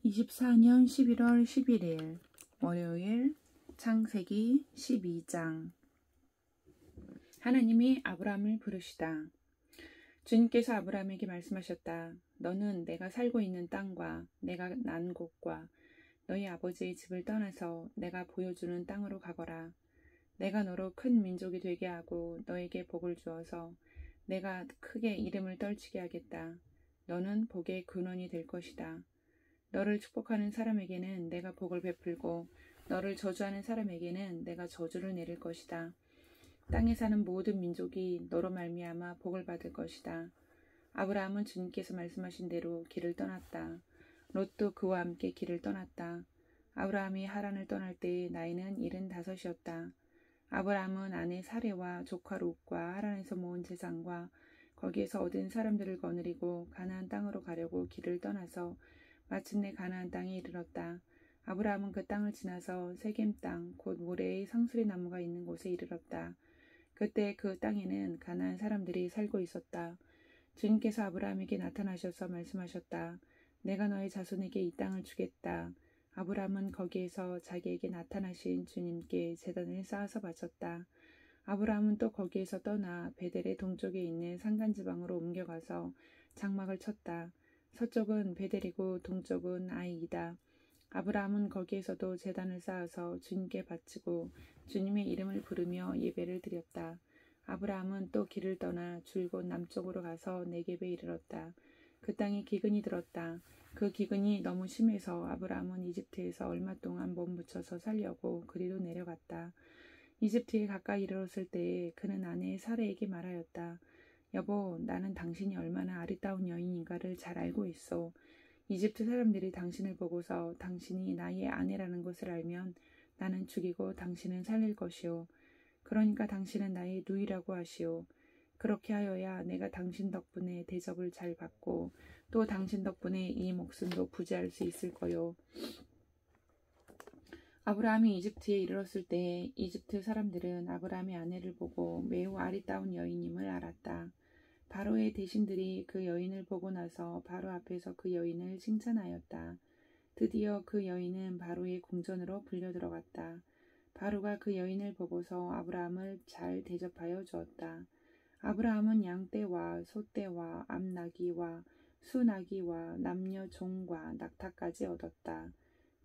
24년 11월 11일 월요일 창세기 12장. 하나님이 아브라함을 부르시다. 주님께서 아브라함에게 말씀하셨다. 너는 내가 살고 있는 땅과 내가 난 곳과 너희 아버지의 집을 떠나서 내가 보여주는 땅으로 가거라. 내가 너로 큰 민족이 되게 하고 너에게 복을 주어서 내가 크게 이름을 떨치게 하겠다. 너는 복의 근원이 될 것이다. 너를 축복하는 사람에게는 내가 복을 베풀고 너를 저주하는 사람에게는 내가 저주를 내릴 것이다. 땅에 사는 모든 민족이 너로 말미암아 복을 받을 것이다. 아브라함은 주님께서 말씀하신 대로 길을 떠났다. 롯도 그와 함께 길을 떠났다. 아브라함이 하란을 떠날 때의 나이는 75이었다. 아브라함은 아내 사레와 조카 롯과 하란에서 모은 재산과 거기에서 얻은 사람들을 거느리고 가나안 땅으로 가려고 길을 떠나서 마침내 가나안 땅에 이르렀다. 아브라함은 그 땅을 지나서 세겜 땅, 곧 모레의 상수리 나무가 있는 곳에 이르렀다. 그때 그 땅에는 가나안 사람들이 살고 있었다. 주님께서 아브라함에게 나타나셔서 말씀하셨다. 내가 너의 자손에게 이 땅을 주겠다. 아브라함은 거기에서 자기에게 나타나신 주님께 제단을 쌓아서 바쳤다. 아브라함은 또 거기에서 떠나 베델의 동쪽에 있는 산간지방으로 옮겨가서 장막을 쳤다. 서쪽은 베델이고 동쪽은 아이이다. 아브라함은 거기에서도 제단을 쌓아서 주님께 바치고 주님의 이름을 부르며 예배를 드렸다. 아브라함은 또 길을 떠나 줄곧 남쪽으로 가서 네겝에 이르렀다. 그 땅에 기근이 들었다. 그 기근이 너무 심해서 아브라함은 이집트에서 얼마 동안 몸붙여서 살려고 그리로 내려갔다. 이집트에 가까이 이르렀을 때에 그는 아내 사레에게 말하였다. 여보, 나는 당신이 얼마나 아리따운 여인인가를 잘 알고 있어. 이집트 사람들이 당신을 보고서 당신이 나의 아내라는 것을 알면 나는 죽이고 당신은 살릴 것이오. 그러니까 당신은 나의 누이라고 하시오. 그렇게 하여야 내가 당신 덕분에 대접을 잘 받고 또 당신 덕분에 이 목숨도 부지할 수 있을 거요. 아브라함이 이집트에 이르렀을 때 이집트 사람들은 아브라함의 아내를 보고 매우 아리따운 여인임을 알았다. 바로의 대신들이 그 여인을 보고 나서 바로 앞에서 그 여인을 칭찬하였다. 드디어 그 여인은 바로의 궁전으로 불려 들어갔다. 바로가 그 여인을 보고서 아브라함을 잘 대접하여 주었다. 아브라함은 양떼와 소떼와 암나귀와 수나귀와 남녀 종과 낙타까지 얻었다.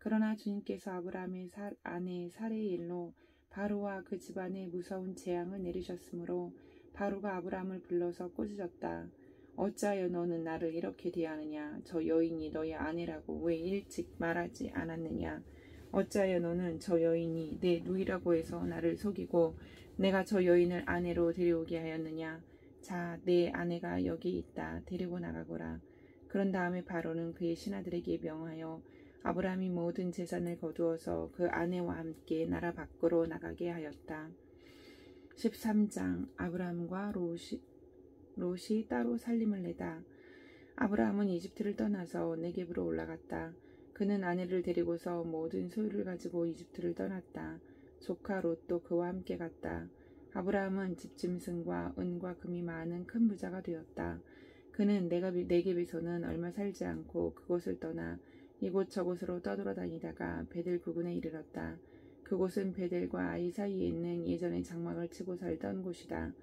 그러나 주님께서 아브라함의 아내 사레의 일로 바로와 그 집안에 무서운 재앙을 내리셨으므로 바로가 아브라함을 불러서 꾸짖었다. 어찌하여 너는 나를 이렇게 대하느냐? 저 여인이 너의 아내라고 왜 일찍 말하지 않았느냐? 어찌하여 너는 저 여인이 내 누이라고 해서 나를 속이고 내가 저 여인을 아내로 데려오게 하였느냐? 자, 내 아내가 여기 있다. 데리고 나가거라. 그런 다음에 바로는 그의 신하들에게 명하여 아브라함이 모든 재산을 거두어서 그 아내와 함께 나라 밖으로 나가게 하였다. 13장. 아브라함과 롯이 따로 살림을 내다. 아브라함은 이집트를 떠나서 네겝으로 올라갔다. 그는 아내를 데리고서 모든 소유를 가지고 이집트를 떠났다. 조카 롯도 그와 함께 갔다. 아브라함은 집짐승과 은과 금이 많은 큰 부자가 되었다. 그는 네겝에서는 얼마 살지 않고 그곳을 떠나 이곳저곳으로 떠돌아다니다가 베델 부근에 이르렀다. 그곳은 베델과 아이 사이에 있는 예전에 장막을 치고 살던 곳이다.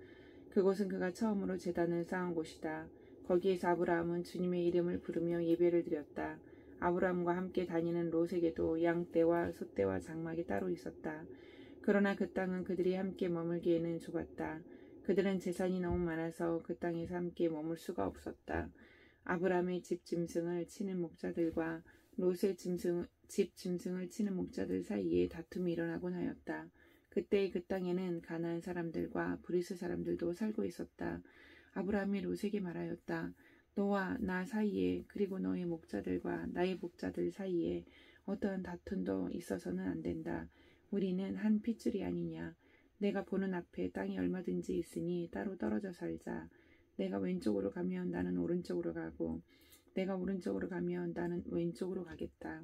그곳은 그가 처음으로 제단을 쌓은 곳이다. 거기에서 아브라함은 주님의 이름을 부르며 예배를 드렸다. 아브라함과 함께 다니는 롯에게도 양떼와 소떼와 장막이 따로 있었다. 그러나 그 땅은 그들이 함께 머물기에는 좁았다. 그들은 재산이 너무 많아서 그 땅에서 함께 머물 수가 없었다. 아브라함의 집 짐승을 치는 목자들과 롯의 집 짐승을 치는 목자들 사이에 다툼이 일어나곤 하였다. 그때 그 땅에는 가나안 사람들과 브리스 사람들도 살고 있었다. 아브라함이 롯에게 말하였다. 너와 나 사이에 그리고 너의 목자들과 나의 목자들 사이에 어떠한 다툼도 있어서는 안 된다. 우리는 한 핏줄이 아니냐. 내가 보는 앞에 땅이 얼마든지 있으니 따로 떨어져 살자. 내가 왼쪽으로 가면 나는 오른쪽으로 가고 내가 오른쪽으로 가면 나는 왼쪽으로 가겠다.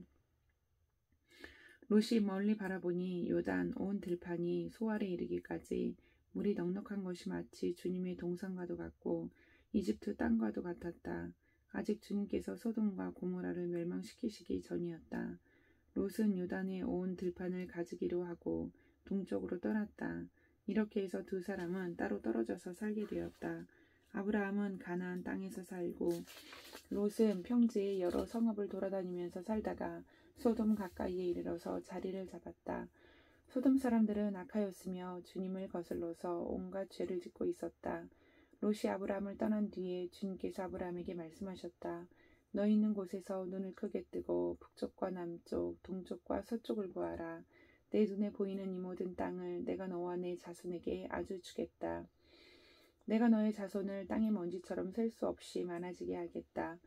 롯이 멀리 바라보니 요단 온 들판이 소알에 이르기까지 물이 넉넉한 것이 마치 주님의 동산과도 같고 이집트 땅과도 같았다. 아직 주님께서 소돔과 고모라를 멸망시키시기 전이었다. 롯은 요단에 온 들판을 가지기로 하고 동쪽으로 떠났다. 이렇게 해서 두 사람은 따로 떨어져서 살게 되었다. 아브라함은 가나안 땅에서 살고 롯은 평지의 여러 성읍을 돌아다니면서 살다가 소돔 가까이에 이르러서 자리를 잡았다. 소돔 사람들은 악하였으며 주님을 거슬러서 온갖 죄를 짓고 있었다. 롯이 아브라함을 떠난 뒤에 주님께서 아브라함에게 말씀하셨다. 너 있는 곳에서 눈을 크게 뜨고 북쪽과 남쪽, 동쪽과 서쪽을 보아라. 내 눈에 보이는 이 모든 땅을 내가 너와 내 자손에게 아주 주겠다. 내가 너의 자손을 땅의 먼지처럼 셀 수 없이 많아지게 하겠다.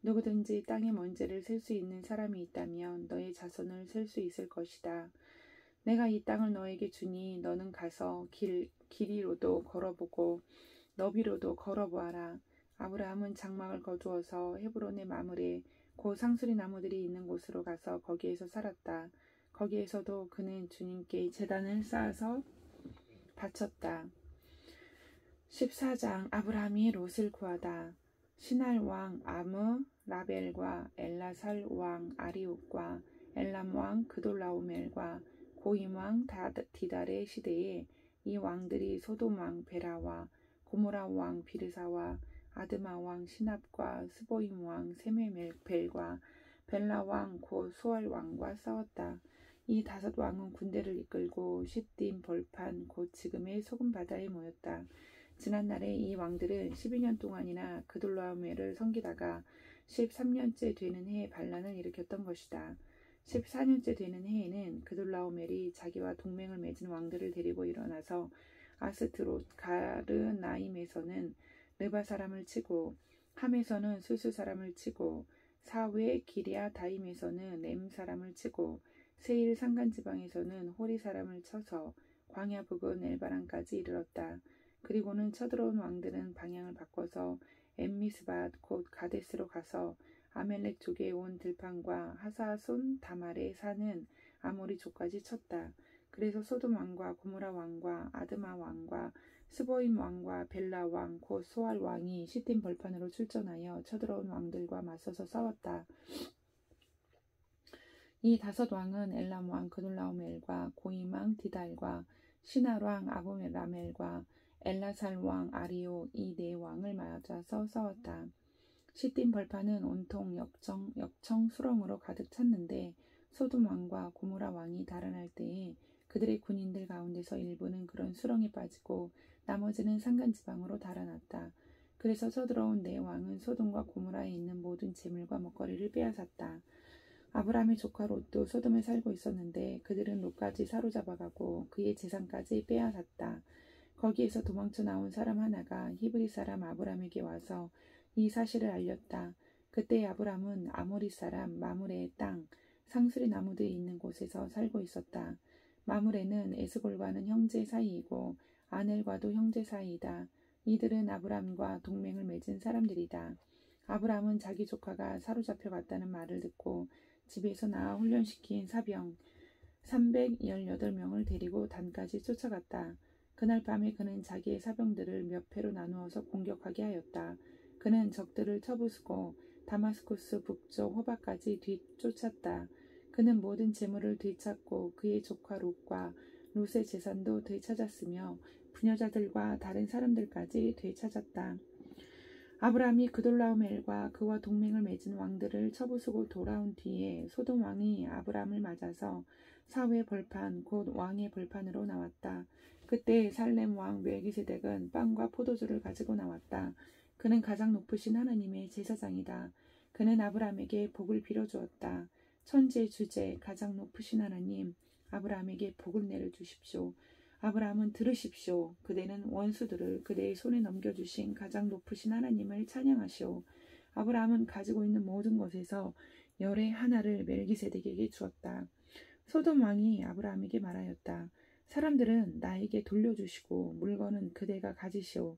누구든지 땅의 먼지를 셀 수 있는 사람이 있다면 너의 자손을 셀 수 있을 것이다. 내가 이 땅을 너에게 주니 너는 가서 길이로도 걸어보고 너비로도 걸어보아라. 아브라함은 장막을 거두어서 헤브론의 마물에 고 상수리 나무들이 있는 곳으로 가서 거기에서 살았다. 거기에서도 그는 주님께 제단을 쌓아서 바쳤다. 14장 아브라함이 롯을 구하다. 시날 왕 아므 라벨과 엘라살 왕 아리욱과 엘람 왕 그돌라오멜과 고임 왕 디달의 시대에 이 왕들이 소돔 왕 베라와 고모라 왕 비르사와 아드마 왕 시납과 스보임 왕 세메벨과 벨라 왕 곧 소알 왕과 싸웠다. 이 다섯 왕은 군대를 이끌고 시딤 벌판 곧 지금의 소금 바다에 모였다. 지난날에 이 왕들은 12년 동안이나 그돌라오멜을 섬기다가 13년째 되는 해에 반란을 일으켰던 것이다. 14년째 되는 해에는 그돌라오멜이 자기와 동맹을 맺은 왕들을 데리고 일어나서 아스트롯 가르나임에서는 느바 사람을 치고 함에서는 수수 사람을 치고 사외 기리아 다임에서는 렘 사람을 치고 세일 산간지방에서는 호리 사람을 쳐서 광야 북은 엘바란까지 이르렀다. 그리고는 쳐들어온 왕들은 방향을 바꿔서 엠미스밭 곧 가데스로 가서 아멜렉 족에 온 들판과 하사손 다말에 사는 아모리 족까지 쳤다. 그래서 소돔 왕과 고모라 왕과 아드마 왕과 스보임 왕과 벨라 왕 곧 소알 왕이 시딤 벌판으로 출전하여 쳐들어온 왕들과 맞서서 싸웠다. 이 다섯 왕은 엘람 왕 그돌라오멜과 고임 왕 디달과 시날 왕 아브라멜과 엘라살 왕 아리오 이 네 왕을 맞아서 싸웠다. 시딤 벌판은 온통 역청 수렁으로 가득 찼는데 소돔 왕과 고모라 왕이 달아날 때에 그들의 군인들 가운데서 일부는 그런 수렁에 빠지고 나머지는 산간지방으로 달아났다. 그래서 쳐들어온 네 왕은 소돔과 고모라에 있는 모든 재물과 먹거리를 빼앗았다. 아브라함의 조카 롯도 소돔에 살고 있었는데 그들은 롯까지 사로잡아가고 그의 재산까지 빼앗았다. 거기에서 도망쳐 나온 사람 하나가 히브리 사람 아브람에게 와서 이 사실을 알렸다. 그때 아브람은 아모리 사람 마므레의 땅 상수리 나무들이 있는 곳에서 살고 있었다. 마므레는 에스골과는 형제 사이이고 아넬과도 형제 사이이다. 이들은 아브람과 동맹을 맺은 사람들이다. 아브람은 자기 조카가 사로잡혀 갔다는 말을 듣고 집에서 나와 훈련시킨 사병 318명을 데리고 단까지 쫓아갔다. 그날 밤에 그는 자기의 사병들을 몇 패로 나누어서 공격하게 하였다. 그는 적들을 쳐부수고 다마스쿠스 북쪽 호바까지 뒤쫓았다. 그는 모든 재물을 되찾고 그의 조카 롯과 롯의 재산도 되찾았으며 부녀자들과 다른 사람들까지 되찾았다. 아브라함이 그돌라오멜과 그와 동맹을 맺은 왕들을 쳐부수고 돌아온 뒤에 소돔 왕이 아브라함을 맞아서 사회 벌판 곧 왕의 벌판으로 나왔다. 그때 살렘 왕 멜기세덱은 빵과 포도주를 가지고 나왔다. 그는 가장 높으신 하나님의 제사장이다. 그는 아브라함에게 복을 빌어주었다. 천지의 주제 가장 높으신 하나님 아브라함에게 복을 내려주십시오. 아브라함은 들으십시오. 그대는 원수들을 그대의 손에 넘겨주신 가장 높으신 하나님을 찬양하시오. 아브라함은 가지고 있는 모든 것에서 열의 하나를 멜기세덱에게 주었다. 소돔 왕이 아브라함에게 말하였다. 사람들은 나에게 돌려주시고 물건은 그대가 가지시오.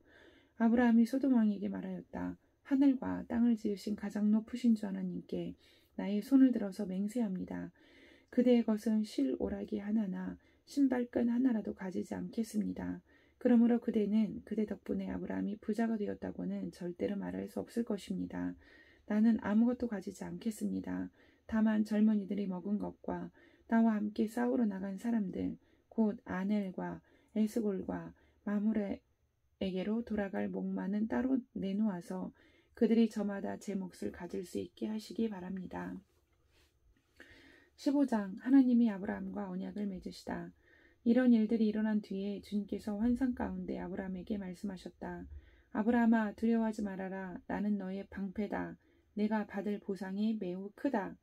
아브라함이 소돔 왕에게 말하였다. 하늘과 땅을 지으신 가장 높으신 주 하나님께 나의 손을 들어서 맹세합니다. 그대의 것은 실 오라기 하나나 신발끈 하나라도 가지지 않겠습니다. 그러므로 그대는 그대 덕분에 아브라함이 부자가 되었다고는 절대로 말할 수 없을 것입니다. 나는 아무것도 가지지 않겠습니다. 다만 젊은이들이 먹은 것과 나와 함께 싸우러 나간 사람들, 곧 아넬과 에스골과 마므레에게로 돌아갈 목마는 따로 내놓아서 그들이 저마다 제 몫을 가질 수 있게 하시기 바랍니다. 15장 하나님이 아브라함과 언약을 맺으시다. 이런 일들이 일어난 뒤에 주님께서 환상 가운데 아브라함에게 말씀하셨다. 아브라함아 두려워하지 말아라. 나는 너의 방패다. 내가 받을 보상이 매우 크다.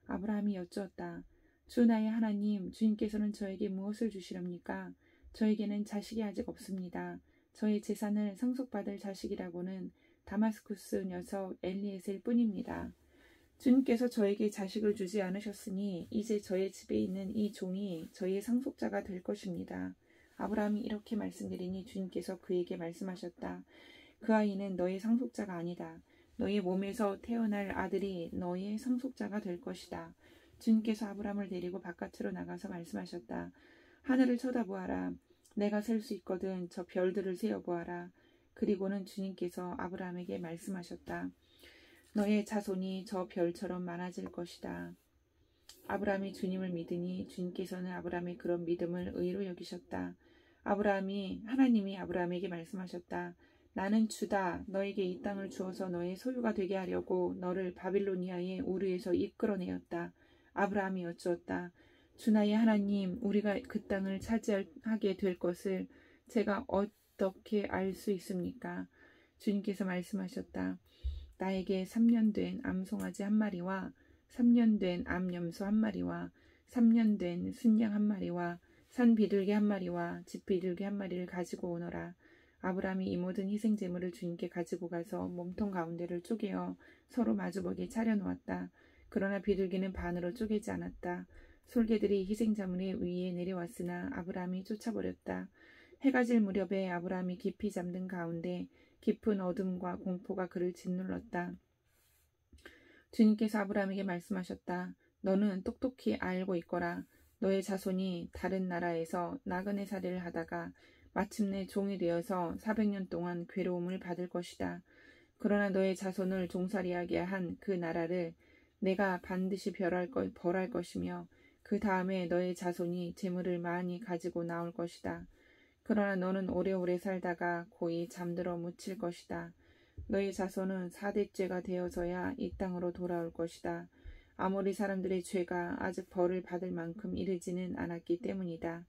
아브라함이 여쭈었다. 주 나의 하나님, 주님께서는 저에게 무엇을 주시렵니까? 저에게는 자식이 아직 없습니다. 저의 재산을 상속받을 자식이라고는 다마스쿠스 녀석 엘리에셀 뿐입니다. 주님께서 저에게 자식을 주지 않으셨으니 이제 저의 집에 있는 이 종이 저의 상속자가 될 것입니다. 아브라함이 이렇게 말씀드리니 주님께서 그에게 말씀하셨다. 그 아이는 너의 상속자가 아니다. 너의 몸에서 태어날 아들이 너의 상속자가 될 것이다. 주님께서 아브라함을 데리고 바깥으로 나가서 말씀하셨다. 하늘을 쳐다보아라. 내가 셀 수 있거든 저 별들을 세어보아라. 그리고는 주님께서 아브라함에게 말씀하셨다. 너의 자손이 저 별처럼 많아질 것이다. 아브라함이 주님을 믿으니 주님께서는 아브라함의 그런 믿음을 의로 여기셨다. 하나님이 아브라함에게 말씀하셨다. 나는 주다. 너에게 이 땅을 주어서 너의 소유가 되게 하려고 너를 바빌로니아의 우르에서 이끌어내었다. 아브라함이 여쭈었다. 주 나의 하나님, 우리가 그 땅을 차지하게 될 것을 제가 어떻게 알 수 있습니까? 주님께서 말씀하셨다. 나에게 3년 된 암송아지 1마리와 3년 된 암염소 1마리와 3년 된 순양 1마리와 산 비둘기 1마리와 집 비둘기 1마리를 가지고 오너라. 아브라함이 이 모든 희생 제물을 주님께 가지고 가서 몸통 가운데를 쪼개어 서로 마주보게 차려놓았다. 그러나 비둘기는 반으로 쪼개지 않았다. 솔개들이 희생 제물 위에 내려왔으나 아브라함이 쫓아버렸다. 해가 질 무렵에 아브라함이 깊이 잠든 가운데 깊은 어둠과 공포가 그를 짓눌렀다. 주님께서 아브라함에게 말씀하셨다. 너는 똑똑히 알고 있거라. 너의 자손이 다른 나라에서 나그네 살이를 하다가 마침내 종이 되어서 400년 동안 괴로움을 받을 것이다. 그러나 너의 자손을 종살이하게 한 그 나라를 내가 반드시 벌할 것이며 그 다음에 너의 자손이 재물을 많이 가지고 나올 것이다. 그러나 너는 오래오래 살다가 고이 잠들어 묻힐 것이다. 너의 자손은 4대째가 되어서야 이 땅으로 돌아올 것이다. 아모리 사람들의 죄가 아직 벌을 받을 만큼 이르지는 않았기 때문이다.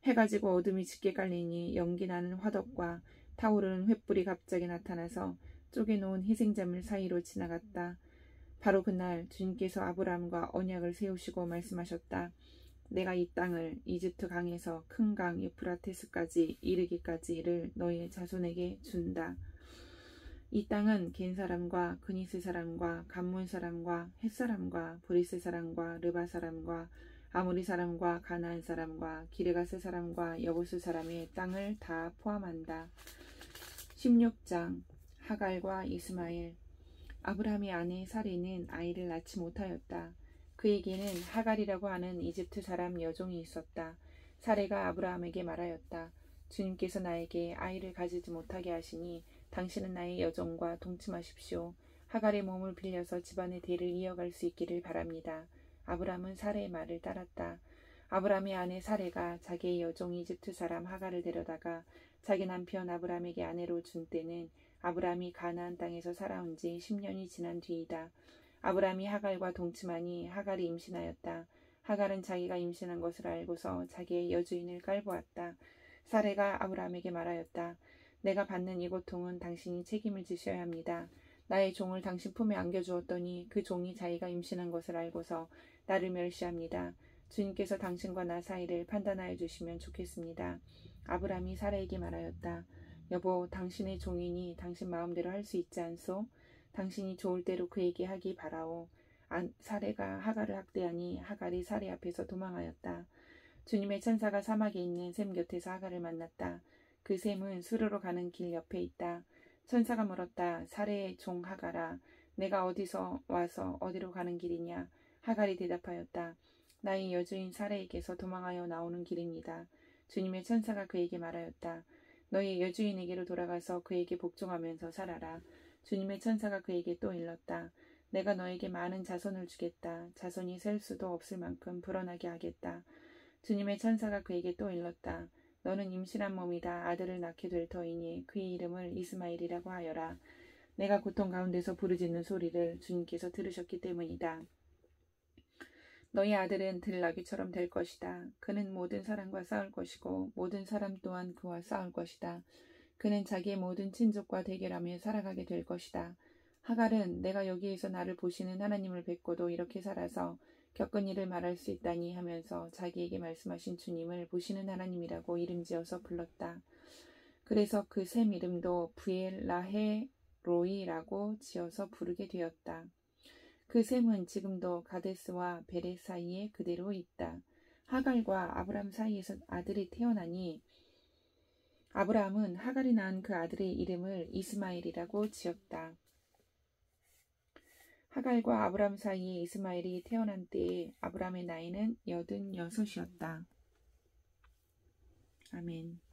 해가 지고 어둠이 짙게 깔리니 연기나는 화덕과 타오르는 횃불이 갑자기 나타나서 쪼개놓은 희생자물 사이로 지나갔다. 바로 그날 주님께서 아브라함과 언약을 세우시고 말씀하셨다. 내가 이 땅을 이집트 강에서 큰 강 유프라테스까지 이르기까지를 너의 자손에게 준다. 이 땅은 겐 사람과 그니스 사람과 감문 사람과 헷 사람과 브리스 사람과 르바 사람과 아모리 사람과 가나안 사람과 기르가스 사람과 여부스 사람의 땅을 다 포함한다. 16장 하갈과 이스마엘. 아브라함의 아내 사레는 아이를 낳지 못하였다. 그에게는 하갈이라고 하는 이집트 사람 여종이 있었다. 사레가 아브라함에게 말하였다. 주님께서 나에게 아이를 가지지 못하게 하시니 당신은 나의 여종과 동침하십시오. 하갈의 몸을 빌려서 집안의 대를 이어갈 수 있기를 바랍니다. 아브라함은 사레의 말을 따랐다. 아브라함의 아내 사레가 자기의 여종 이집트 사람 하갈을 데려다가 자기 남편 아브라함에게 아내로 준 때는 아브라함이 가나안 땅에서 살아온 지 10년이 지난 뒤이다. 아브라함이 하갈과 동침하니 하갈이 임신하였다. 하갈은 자기가 임신한 것을 알고서 자기의 여주인을 깔보았다. 사레가 아브라함에게 말하였다. 내가 받는 이 고통은 당신이 책임을 지셔야 합니다. 나의 종을 당신 품에 안겨주었더니 그 종이 자기가 임신한 것을 알고서 나를 멸시합니다. 주님께서 당신과 나 사이를 판단하여 주시면 좋겠습니다. 아브라함이 사레에게 말하였다. 여보, 당신의 종이니 당신 마음대로 할 수 있지 않소? 당신이 좋을 대로 그에게 하기 바라오. 사레가 하갈을 학대하니 하갈이 사레 앞에서 도망하였다. 주님의 천사가 사막에 있는 샘 곁에서 하갈을 만났다. 그 샘은 수르로 가는 길 옆에 있다. 천사가 물었다. 사레의 종 하갈아, 내가 어디서 와서 어디로 가는 길이냐? 하갈이 대답하였다. 나의 여주인 사레에게서 도망하여 나오는 길입니다. 주님의 천사가 그에게 말하였다. 너의 여주인에게로 돌아가서 그에게 복종하면서 살아라. 주님의 천사가 그에게 또 일렀다. 내가 너에게 많은 자손을 주겠다. 자손이 셀 수도 없을 만큼 불어나게 하겠다. 주님의 천사가 그에게 또 일렀다. 너는 임신한 몸이다. 아들을 낳게 될 터이니 그의 이름을 이스마엘이라고 하여라. 내가 고통 가운데서 부르짖는 소리를 주님께서 들으셨기 때문이다. 너희 아들은 들나귀처럼 될 것이다. 그는 모든 사람과 싸울 것이고 모든 사람 또한 그와 싸울 것이다. 그는 자기의 모든 친족과 대결하며 살아가게 될 것이다. 하갈은 내가 여기에서 나를 보시는 하나님을 뵙고도 이렇게 살아서 겪은 일을 말할 수 있다니 하면서 자기에게 말씀하신 주님을 보시는 하나님이라고 이름지어서 불렀다. 그래서 그 셈 이름도 브엘라헤로이라고 지어서 부르게 되었다. 그 셈은 지금도 가데스와 베레 사이에 그대로 있다. 하갈과 아브람 사이에서 아들이 태어나니 아브라함은 하갈이 낳은 그 아들의 이름을 이스마엘이라고 지었다. 하갈과 아브람 사이에 이스마엘이 태어난 때에 아브람의 나이는 86이었다. 아멘.